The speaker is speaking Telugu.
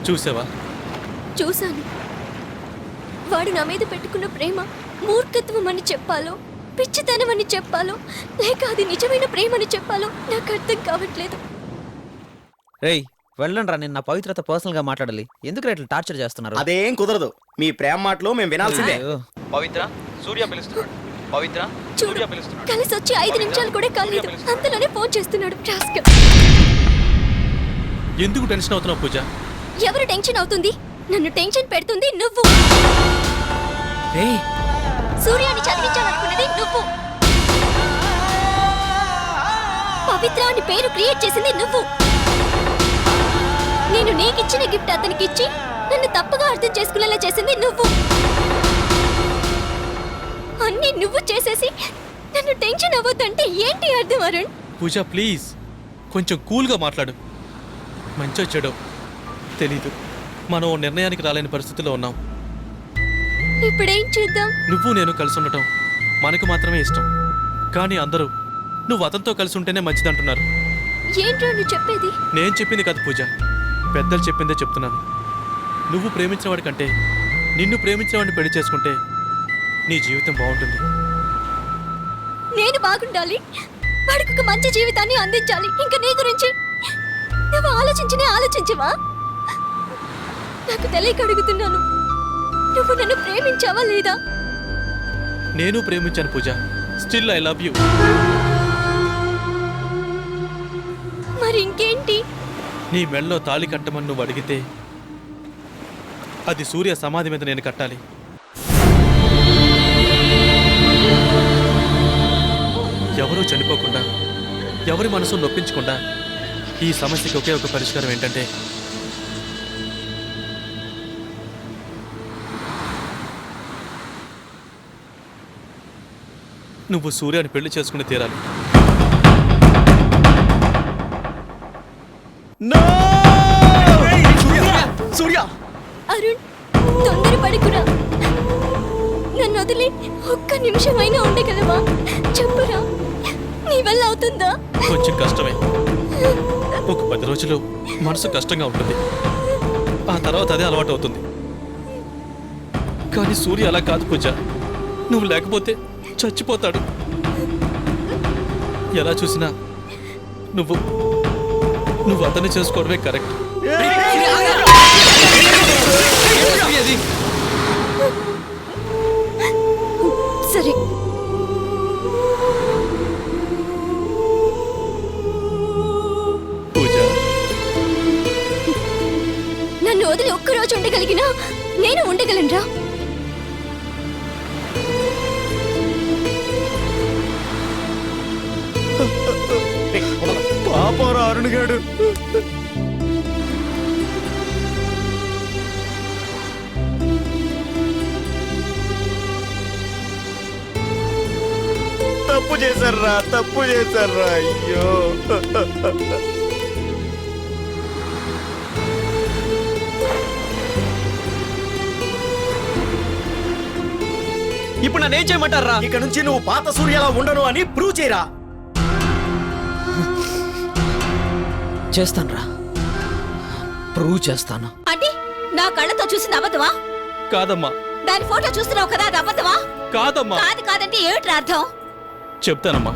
చూసావా? చూశాను. వాడు నా మీద పెట్టుకున్న ప్రేమ మూర్ఖత్వం అని చెప్పాలో, పిచ్చితనం అని చెప్పాలో, లేక అది నిజమైన ప్రేమని చెప్పాలో నాకు అర్థం కావట్లేదు. రేయ్ వెళ్ళండి రా, నేను నా పవిత్రత పర్సనల్ గా మాట్లాడాలి. ఎందుకు ఇట్లా టార్చర్ చేస్తున్నారు? అదేం కుదరదు. మీ ప్రేమ మాటలు మేము వినాల్సిందే. అయ్యో. పవిత్ర, సూర్య పిలుస్తున్నాడు. పవిత్ర, చూడు, సూర్య పిలుస్తున్నాడు. కలిసి వచ్చి 5 నిమిషాలు కూడా కాలేదు, అంతలోనే ఫోన్ చేస్తున్నాడు. రాస్కల్. ఎందుకు టెన్షన్ అవుతున్నావు పూజ? ఎవరు టెన్షన్ అవుతుంది? నన్ను టెన్షన్ పెడుతుంది నువ్వు. రేయ్ సూర్యాన్ని చదివించాలనుకున్నది నువ్వు. పవిత్ర అని పేరు క్రియేట్ చేసింది నువ్వు. నేను నీకిచ్చిన గిఫ్ట్ అతనికి ఇచ్చి నన్ను తప్పుగా అర్థం చేసుకునేలా చేసింది నువ్వు. అన్నీ నువ్వు చేసేసి నన్ను టెన్షన్ అవ్వద్దంటే ఏంటి అర్థం అరుణ్? పూజ ప్లీజ్ కొంచెం కూల్గా మాట్లాడు. మంచో చెడో తెలీదు, మనం ఓ నిర్ణయానికి రాలేని పరిస్థితిలో ఉన్నాం. ఇప్పుడేం చేద్దాం? నువ్వు నేను కలిసి ఉండటం మనకు మాత్రమే ఇష్టం, కానీ అందరూ నువ్వు అతనితో కలిసి ఉంటేనే మంచిదంటున్నారు. ఏంట్రా నువ్వు చెప్పేది? నేను చెప్పింది కాదు పూజ, పెద్దలు చెప్పిందే చెప్తున్నాను. నువ్వు ప్రేమించిన వాడి కంటే నిన్ను ప్రేమించిన వాడిని పెళ్లి చేసుకుంటే నీ జీవితం బాగుంటుంది. నేను బాగుండాలి, వాడికి ఒక మంచి జీవితాన్ని అందించాలి. ఇంకా నీ గురించి నువ్వు ఆలోచించవా? నాకు తెలియక అడుగుతున్నాను, నువ్వు నన్ను ప్రేమించావా లేదా? నేను ప్రేమించాను పూజ, స్టిల్ ఐ లవ్ యూ. మరి ఇంకేంటి? నీ మెళ్ళలో తాళి కట్టమని నువ్వు అడిగితే అది సూర్య సమాధి మీద నేను కట్టాలి. ఎవరూ చనిపోకుండా, ఎవరి మనసు నొప్పించకుండా ఈ సమస్యకి ఒకే ఒక పరిష్కారం ఏంటంటే నువ్వు సూర్యాన్ని పెళ్లి చేసుకుని తీరాలి. సూర్య, అరుణ్ తొందరపడకురా. నన్ను వదిలి ఒక్క నిమిషమైనా ఉండగలవా? చెప్పురా, నీ వల్ల అవుతుందా? కొంచెం కష్టమే. ఒక 10 రోజులు మనసు కష్టంగా ఉంటుంది, ఆ తర్వాత అదే అలవాటు అవుతుంది. కానీ సూర్య అలా కాదు పూజ, నువ్వు లేకపోతే చచ్చిపోతాడు. ఎలా చూసినా నువ్వు అతన్ని చేసుకోవడమే కరెక్ట్. సరే, పూజ నన్ను వదిలి ఒక్కరోజు ఉండగలిగినా నేను ఉండగలనురా. పాపరా అరుణ్ గాడు. తప్పు చేశారా, అయ్యో. ఇప్పుడు నన్ను ఏం చేయమంటారా? ఇక నుంచి నువ్వు పాత సూర్యలా ఉండను అని ప్రూవ్ చేయరా. చేస్తాను రా, ప్రూవ్ చేస్తాను. అంటే నా కళ్ళతో చూసింది అబద్ధమా? కాదమ్మా. దాని ఫోటో చూస్తున్నావు కదా, అది అబద్ధమా? కాదమ్మా. కాదంటే ఏమిటి అర్థం? చెప్తానమ్మా.